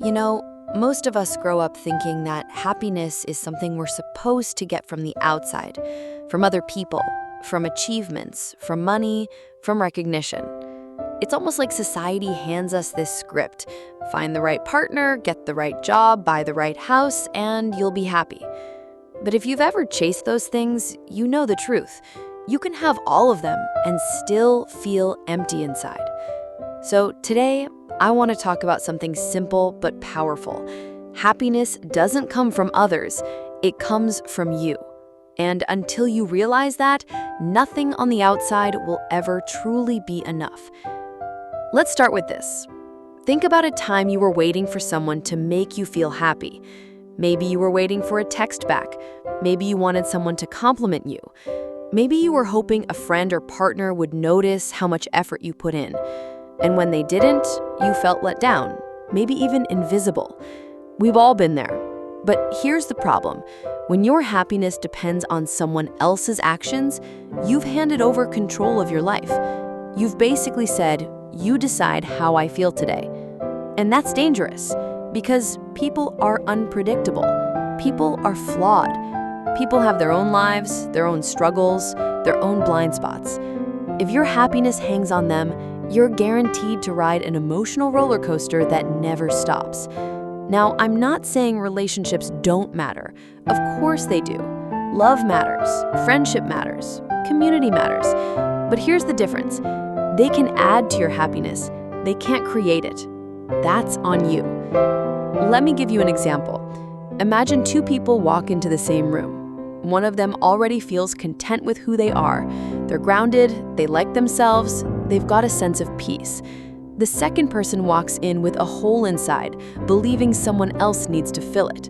You know, most of us grow up thinking that happiness is something we're supposed to get from the outside, from other people, from achievements, from money, from recognition. It's almost like society hands us this script: find the right partner, get the right job, buy the right house, and you'll be happy. But if you've ever chased those things, you know the truth. You can have all of them and still feel empty inside. So today, I want to talk about something simple but powerful. Happiness doesn't come from others, it comes from you. And until you realize that, nothing on the outside will ever truly be enough. Let's start with this. Think about a time you were waiting for someone to make you feel happy. Maybe you were waiting for a text back. Maybe you wanted someone to compliment you. Maybe you were hoping a friend or partner would notice how much effort you put in. And when they didn't, you felt let down, maybe even invisible. We've all been there. But here's the problem. When your happiness depends on someone else's actions, you've handed over control of your life. You've basically said, "You decide how I feel today." And that's dangerous, because people are unpredictable. People are flawed. People have their own lives, their own struggles, their own blind spots. If your happiness hangs on them, you're guaranteed to ride an emotional roller coaster that never stops. Now, I'm not saying relationships don't matter. Of course they do. Love matters, friendship matters, community matters. But here's the difference. They can add to your happiness. They can't create it. That's on you. Let me give you an example. Imagine two people walk into the same room. One of them already feels content with who they are. They're grounded, they like themselves, they've got a sense of peace. The second person walks in with a hole inside, believing someone else needs to fill it.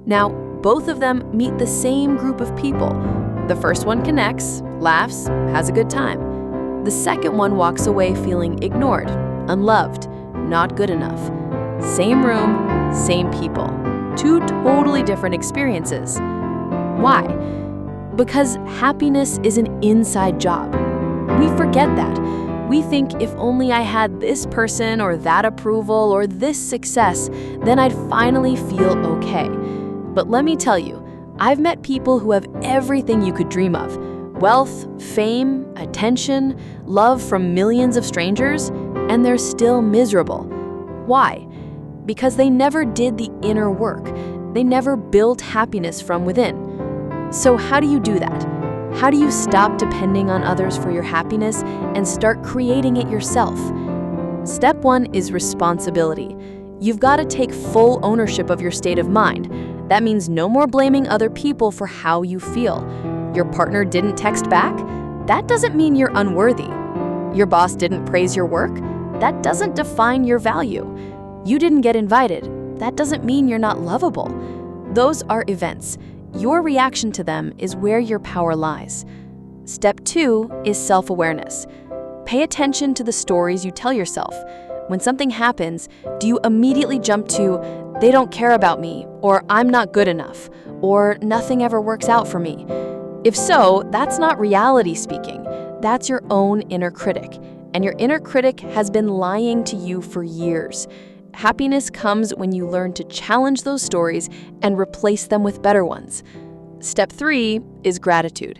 Now, both of them meet the same group of people. The first one connects, laughs, has a good time. The second one walks away feeling ignored, unloved, not good enough. Same room, same people. Two totally different experiences. Why? Because happiness is an inside job. We forget that. We think if only I had this person or that approval or this success, then I'd finally feel okay. But let me tell you, I've met people who have everything you could dream of: wealth, fame, attention, love from millions of strangers, and they're still miserable. Why? Because they never did the inner work. They never built happiness from within. So how do you do that? How do you stop depending on others for your happiness and start creating it yourself? Step one is responsibility. You've got to take full ownership of your state of mind. That means no more blaming other people for how you feel. Your partner didn't text back? That doesn't mean you're unworthy. Your boss didn't praise your work? That doesn't define your value. You didn't get invited? That doesn't mean you're not lovable. Those are events. Your reaction to them is where your power lies. Step two is self-awareness. Pay attention to the stories you tell yourself. When something happens, do you immediately jump to, "They don't care about me," or "I'm not good enough," or "Nothing ever works out for me"? If so, that's not reality speaking. That's your own inner critic. And your inner critic has been lying to you for years. Happiness comes when you learn to challenge those stories and replace them with better ones. Step three is gratitude.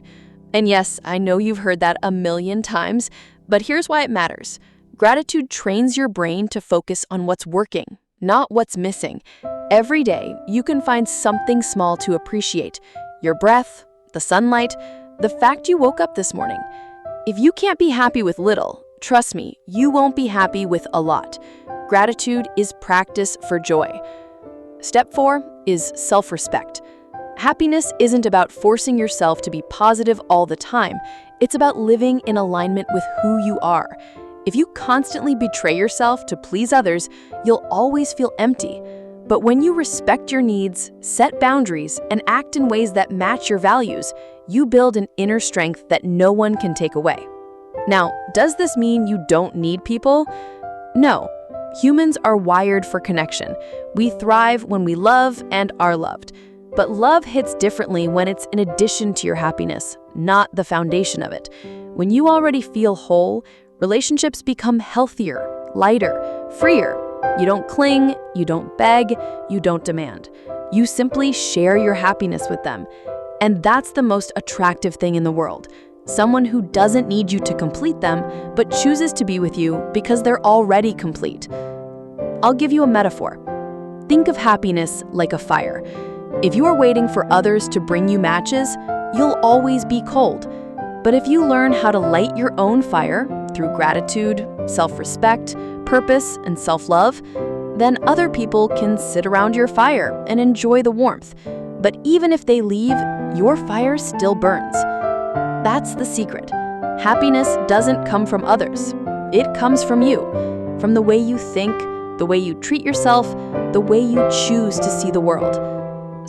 And yes, I know you've heard that a million times, but here's why it matters. Gratitude trains your brain to focus on what's working, not what's missing. Every day, you can find something small to appreciate: your breath, the sunlight, the fact you woke up this morning. If you can't be happy with little, trust me, you won't be happy with a lot. Gratitude is practice for joy. Step four is self-respect. Happiness isn't about forcing yourself to be positive all the time. It's about living in alignment with who you are. If you constantly betray yourself to please others, you'll always feel empty. But when you respect your needs, set boundaries, and act in ways that match your values, you build an inner strength that no one can take away. Now, does this mean you don't need people? No. Humans are wired for connection. We thrive when we love and are loved. But love hits differently when it's in addition to your happiness, not the foundation of it. When you already feel whole, relationships become healthier, lighter, freer. You don't cling, you don't beg, you don't demand. You simply share your happiness with them. And that's the most attractive thing in the world. Someone who doesn't need you to complete them, but chooses to be with you because they're already complete. I'll give you a metaphor. Think of happiness like a fire. If you are waiting for others to bring you matches, you'll always be cold. But if you learn how to light your own fire through gratitude, self-respect, purpose, and self-love, then other people can sit around your fire and enjoy the warmth. But even if they leave, your fire still burns. That's the secret. Happiness doesn't come from others. It comes from you, from the way you think, the way you treat yourself, the way you choose to see the world.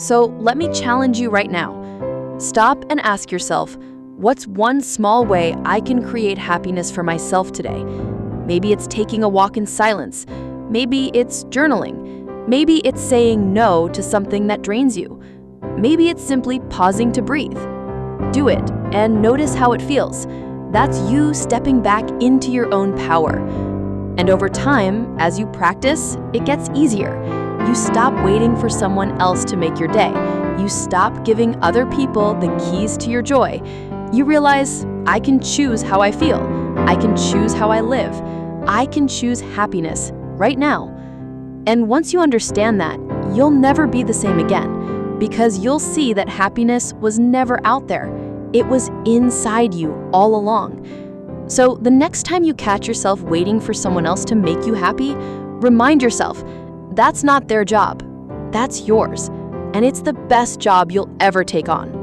So let me challenge you right now. Stop and ask yourself, what's one small way I can create happiness for myself today? Maybe it's taking a walk in silence. Maybe it's journaling. Maybe it's saying no to something that drains you. Maybe it's simply pausing to breathe. Do it and notice how it feels. That's you stepping back into your own power. And over time, as you practice, it gets easier. You stop waiting for someone else to make your day. You stop giving other people the keys to your joy. You realize, I can choose how I feel. I can choose how I live. I can choose happiness right now. And once you understand that, you'll never be the same again, because you'll see that happiness was never out there. It was inside you all along. So the next time you catch yourself waiting for someone else to make you happy, remind yourself, that's not their job. That's yours. And it's the best job you'll ever take on.